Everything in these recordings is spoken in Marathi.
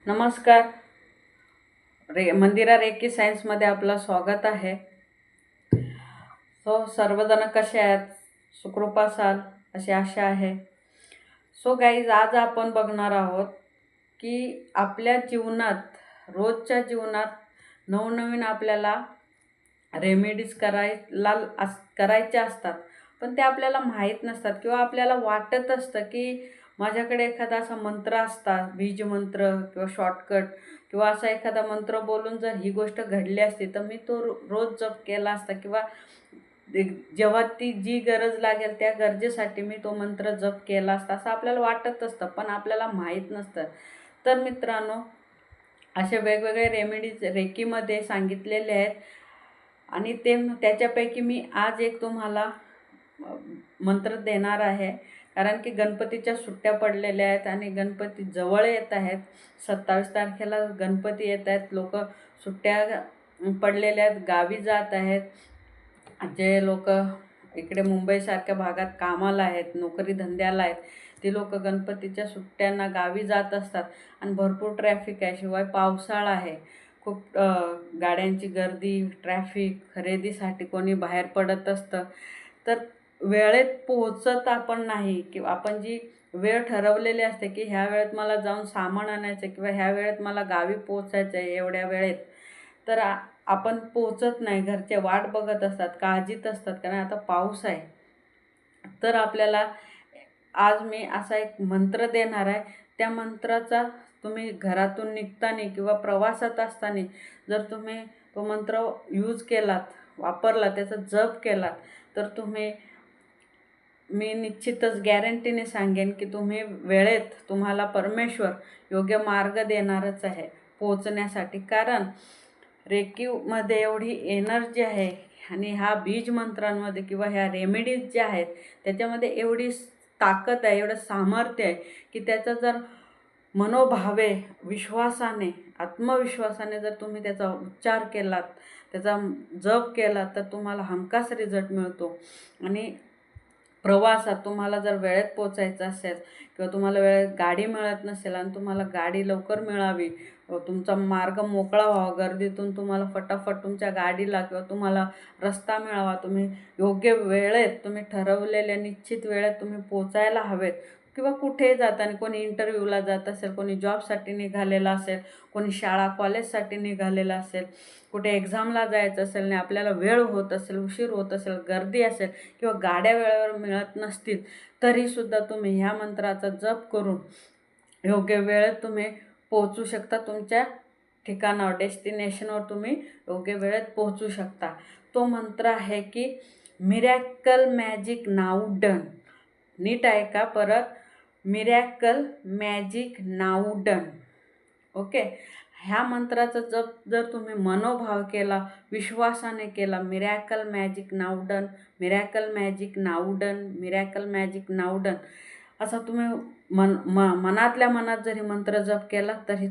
नमस्कार. मंदिरा रेकी सायन्समध्ये आपलं स्वागत आहे. सर्वजण कसे आहेत? सुखरूप असाल अशी आशा आहे. गाईज, आज आपण बघणार आहोत की आपल्या जीवनात, रोजच्या जीवनात नवनवीन आपल्याला रेमेडीज करायच्या असतात, पण ते आपल्याला माहीत नसतात किंवा आपल्याला वाटत असतं की माझ्याकडे एखादा असा मंत्र असता, बीज मंत्र किंवा शॉर्टकट किंवा असा एखादा मंत्र बोलून जर ही गोष्ट घडली असती तर मी तो रोज जप केला असता किंवा जेव्हा ती जी गरज लागेल त्या गरजेसाठी मी तो मंत्र जप केला असता, असं आपल्याला वाटत असतं, पण आपल्याला माहीत नसतं. तर मित्रांनो, असे वेगवेगळे रेमेडीज रेकीमध्ये सांगितलेले आहेत आणि त्याच्यापैकी मी आज एक तुम्हाला मंत्र देणार आहे. कारण की गणपतीच्या सुट्ट्या पडलेल्या आहेत आणि गणपती जवळ येत आहेत. 27 तारखेला गणपती येत आहेत. लोक सुट्ट्या पडलेल्या आहेत, गावी जात आहेत. जे लोक इकडे मुंबईसारख्या भागात कामाला आहेत, नोकरी धंद्याला आहेत, ते लोक गणपतीच्या सुट्ट्यांना गावी जात असतात आणि भरपूर ट्रॅफिक आहे. शिवाय पावसाळा आहे, खूप गाड्यांची गर्दी, ट्रॅफिक, खरेदीसाठी कोणी बाहेर पडत असतं. तर वेळेत पोहोचत आपण नाही किंवा आपण जी वेळ ठरवलेली असते की ह्या वेळेत मला जाऊन सामान आणायचं किंवा ह्या वेळेत मला गावी पोचायचं आहे एवढ्या वेळेत, तर आपण पोचत नाही. घरचे वाट बघत असतात, काळजीत असतात, कारण आता पाऊस आहे. तर आपल्याला आज मी असा एक मंत्र देणार आहे. त्या मंत्राचा तुम्ही घरातून निघताना किंवा प्रवासात असताना जर तुम्ही तो मंत्र यूज केलात, वापरला, त्याचा जप केलात, तर मी निश्चितच गॅरंटीने सांगेन की तुम्ही वेळेत, तुम्हाला परमेश्वर योग्य मार्ग देणारच आहे पोचण्यासाठी. कारण रेकीमध्ये एवढी एनर्जी आहे आणि ह्या बीज मंत्रांमध्ये किंवा ह्या रेमेडीज ज्या आहेत त्याच्यामध्ये एवढी ताकद आहे, एवढं सामर्थ्य आहे की त्याचा जर मनोभावे, विश्वासाने, आत्मविश्वासाने जर तुम्ही त्याचा उच्चार केलात, त्याचा जप केला, तर तुम्हाला हमखास रिझल्ट मिळतो. आणि प्रवासात तुम्हाला जर वेळेत पोचायचं असेल किंवा तुम्हाला वेळेत गाडी मिळत नसेल आणि तुम्हाला गाडी लवकर मिळावी, तुमचा मार्ग मोकळा व्हावा, गर्दीतून तुम्हाला फटाफट तुमच्या गाडीला किंवा तुम्हाला रस्ता मिळावा, तुम्ही योग्य वेळेत, तुम्ही ठरवलेल्या निश्चित वेळेत तुम्ही पोचायला हवेत. किंवा कुठेही जाताना, कोणी इंटरव्ह्यूला जात असेल, कोणी जॉबसाठी निघालेला असेल, कोणी शाळा कॉलेजसाठी निघालेला असेल, कुठे एक्झामला जायचं असेल आणि आपल्याला वेळ होत असेल, उशीर होत असेल, गर्दी असेल किंवा गाड्या वेळेवर मिळत नसतील, तरीसुद्धा तुम्ही ह्या मंत्राचा जप करून योग्य वेळेत तुम्ही पोहोचू शकता. तुमच्या ठिकाणावर, डेस्टिनेशनवर तुम्ही योग्य वेळेत पोहोचू शकता. तो मंत्र आहे की मिरॅकल मॅजिक नाऊ डन. नीट ऐका परत, miracle magic now done. Okay. ह्या मंत्राचा जप जर तुम्ही मनोभाव केला, विश्वासाने केला, miracle magic now done, miracle magic now done, miracle magic now done, असा तुम्ही मनातल्या मनात जरी मंत्र जप केला तरी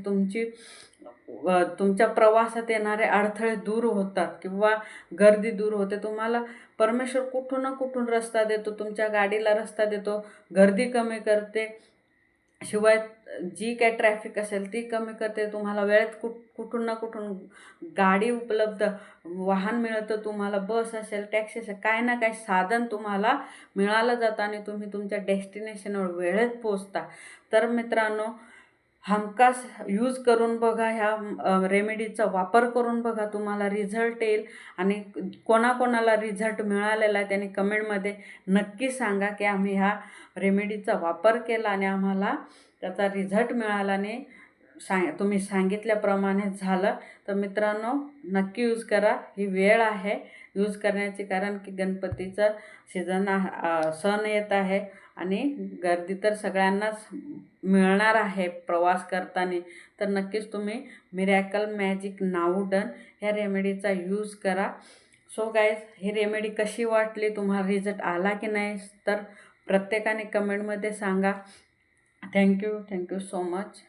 तुमच्या प्रवासात येणारे अडथळे दूर होतात किंवा गर्दी दूर होते. तुम्हाला परमेश्वर कुठून ना कुठून रस्ता देतो, तुमच्या गाडीला रस्ता देतो, गर्दी कमी करते, शिवाय जी काय ट्रॅफिक असेल ती कमी करते. तुम्हाला वेळेत कुठून ना कुठून गाडी उपलब्ध, वाहन मिळतं तुम्हाला, बस असेल, टॅक्सी असेल, काय ना काय साधन तुम्हाला मिळालं जातं आणि तुम्ही तुमच्या डेस्टिनेशनवर वेळेत पोचता. तर मित्रांनो, हमखास यूज करून बघा, ह्या रेमेडीचा वापर करून बघा, तुम्हाला रिझल्ट येईल. आणि कोणाकोणाला रिझल्ट मिळालेला आहे त्याने कमेंटमध्ये नक्की सांगा की आम्ही ह्या रेमेडीचा वापर केला आणि आम्हाला त्याचा रिझल्ट मिळाल्याने तुम्ही सांगितल्याप्रमाणे झालं. तर मित्रांनो, नक्की यूज करा. ही वेळ आहे यूज करण्याची, कारण की गणपतीचं सण येत आहे आणि गर्दी तर सगळ्यांनाच मिळणार आहे प्रवास करताना. तर नक्कीच तुम्ही मिरॅकल मॅजिक नाऊ डन ह्या रेमेडीचा यूज करा. गाईज, ही रेमेडी कशी वाटली, तुम्हाला रिझल्ट आला की नाही, तर प्रत्येकाने कमेंटमध्ये सांगा. Thank you so much.